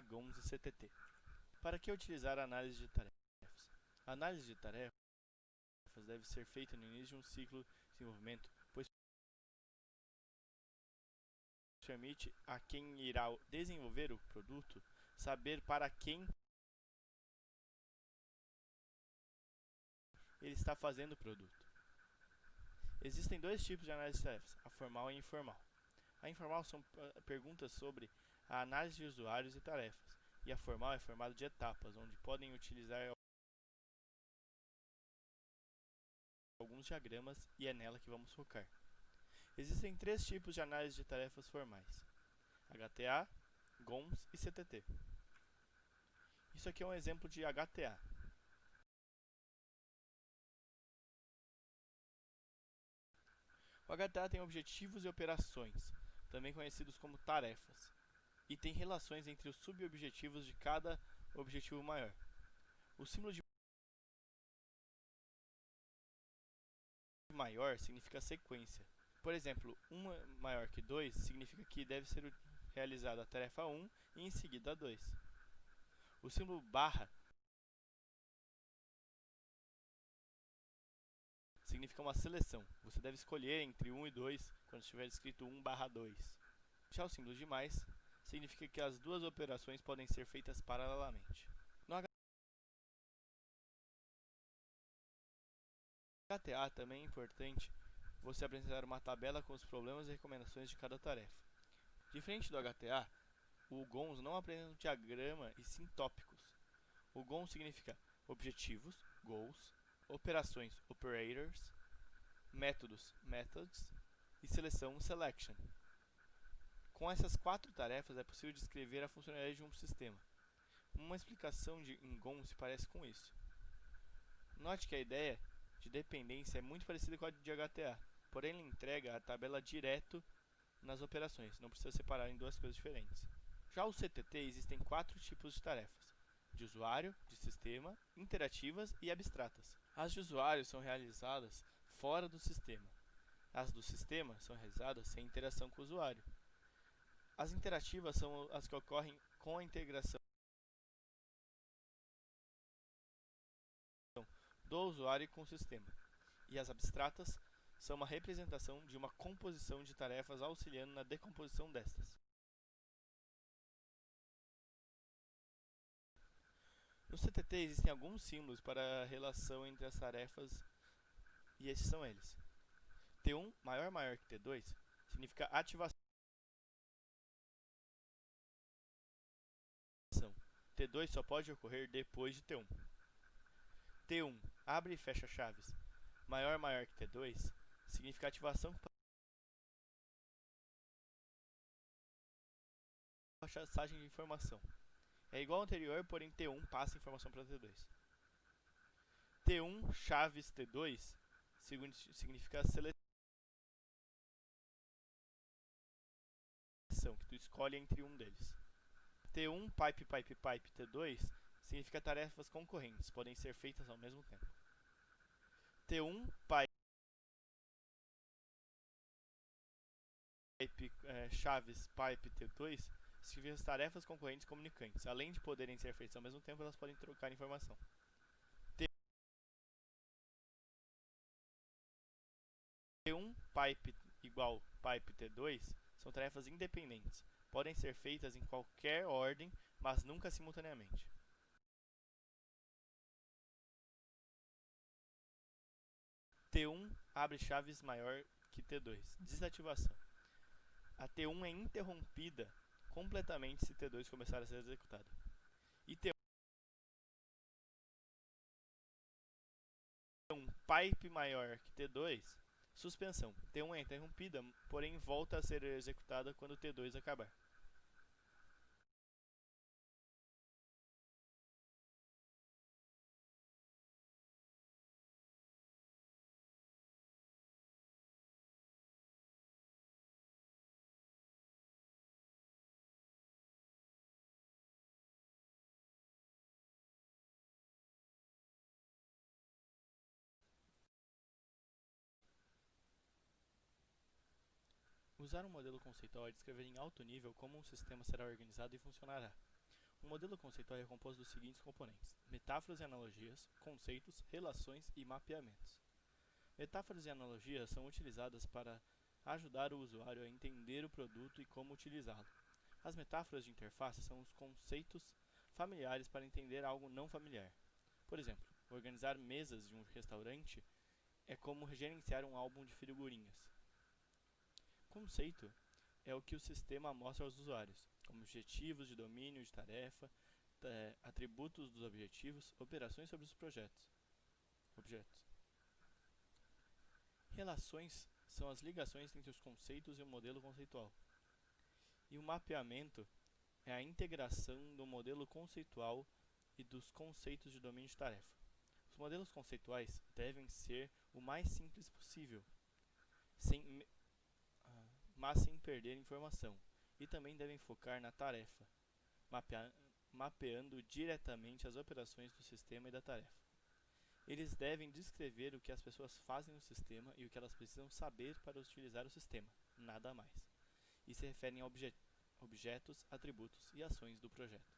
GOMS e CTT. Para que utilizar a análise de tarefas? A análise de tarefas deve ser feita no início de um ciclo de desenvolvimento, pois permite a quem irá desenvolver o produto saber para quem ele está fazendo o produto. Existem dois tipos de análise de tarefas, a formal e a informal. A informal são perguntas sobre a análise de usuários e tarefas, e a formal é formada de etapas, onde podem utilizar alguns diagramas e é nela que vamos focar. Existem três tipos de análise de tarefas formais: HTA, GOMS e CTT. Isso aqui é um exemplo de HTA. O HTA tem objetivos e operações, também conhecidos como tarefas, e tem relações entre os subobjetivos de cada objetivo maior. O símbolo de maior significa sequência. Por exemplo, 1 é maior que 2 significa que deve ser realizada a tarefa 1 e em seguida a 2. O símbolo barra significa uma seleção. Você deve escolher entre 1 e 2 quando estiver escrito 1/2. Já o símbolo de mais significa que as duas operações podem ser feitas paralelamente. No HTA também é importante você apresentar uma tabela com os problemas e recomendações de cada tarefa. Diferente do HTA, o GOMS não apresenta um diagrama e sim tópicos. O GOMS significa objetivos, goals, operações, operators, métodos, methods e seleção, selection. Com essas quatro tarefas é possível descrever a funcionalidade de um sistema. Uma explicação em GOMS se parece com isso. Note que a ideia de dependência é muito parecida com a de HTA, porém ele entrega a tabela direto nas operações, não precisa separar em duas coisas diferentes. Já o CTT existem quatro tipos de tarefas: de usuário, de sistema, interativas e abstratas. As de usuário são realizadas fora do sistema. As do sistema são realizadas sem interação com o usuário. As interativas são as que ocorrem com a integração do usuário com o sistema. E as abstratas são uma representação de uma composição de tarefas auxiliando na decomposição destas. No CTT existem alguns símbolos para a relação entre as tarefas e esses são eles. T1 maior que T2 significa ativação. T2 só pode ocorrer depois de T1. T1 abre e fecha chaves maior que T2 significa ativação com passagem de informação. É igual ao anterior, porém T1 passa informação para T2. T1 chaves T2 significa seleção, que tu escolhe entre um deles. T1 pipe T2 significa tarefas concorrentes, podem ser feitas ao mesmo tempo. T1 chaves pipe T2 significa as tarefas concorrentes comunicantes. Além de poderem ser feitas ao mesmo tempo, elas podem trocar informação. T1 pipe igual pipe T2 são tarefas independentes. Podem ser feitas em qualquer ordem, mas nunca simultaneamente. T1 abre chaves maior que T2. Desativação. A T1 é interrompida completamente se T2 começar a ser executada. E T1 pipe maior que T2, suspensão. T1 é interrompida, porém volta a ser executada quando T2 acabar. Usar um modelo conceitual é descrever em alto nível como um sistema será organizado e funcionará. Um modelo conceitual é composto dos seguintes componentes: metáforas e analogias, conceitos, relações e mapeamentos. Metáforas e analogias são utilizadas para ajudar o usuário a entender o produto e como utilizá-lo. As metáforas de interface são os conceitos familiares para entender algo não familiar. Por exemplo, organizar mesas de um restaurante é como gerenciar um álbum de figurinhas. Conceito é o que o sistema mostra aos usuários, como objetivos de domínio de tarefa, atributos dos objetivos, operações sobre os objetos. Relações são as ligações entre os conceitos e o modelo conceitual. E o mapeamento é a integração do modelo conceitual e dos conceitos de domínio de tarefa. Os modelos conceituais devem ser o mais simples possível, mas sem perder informação, e também devem focar na tarefa, mapeando diretamente as operações do sistema e da tarefa. Eles devem descrever o que as pessoas fazem no sistema e o que elas precisam saber para utilizar o sistema, nada mais, e se referem a objetos, atributos e ações do projeto.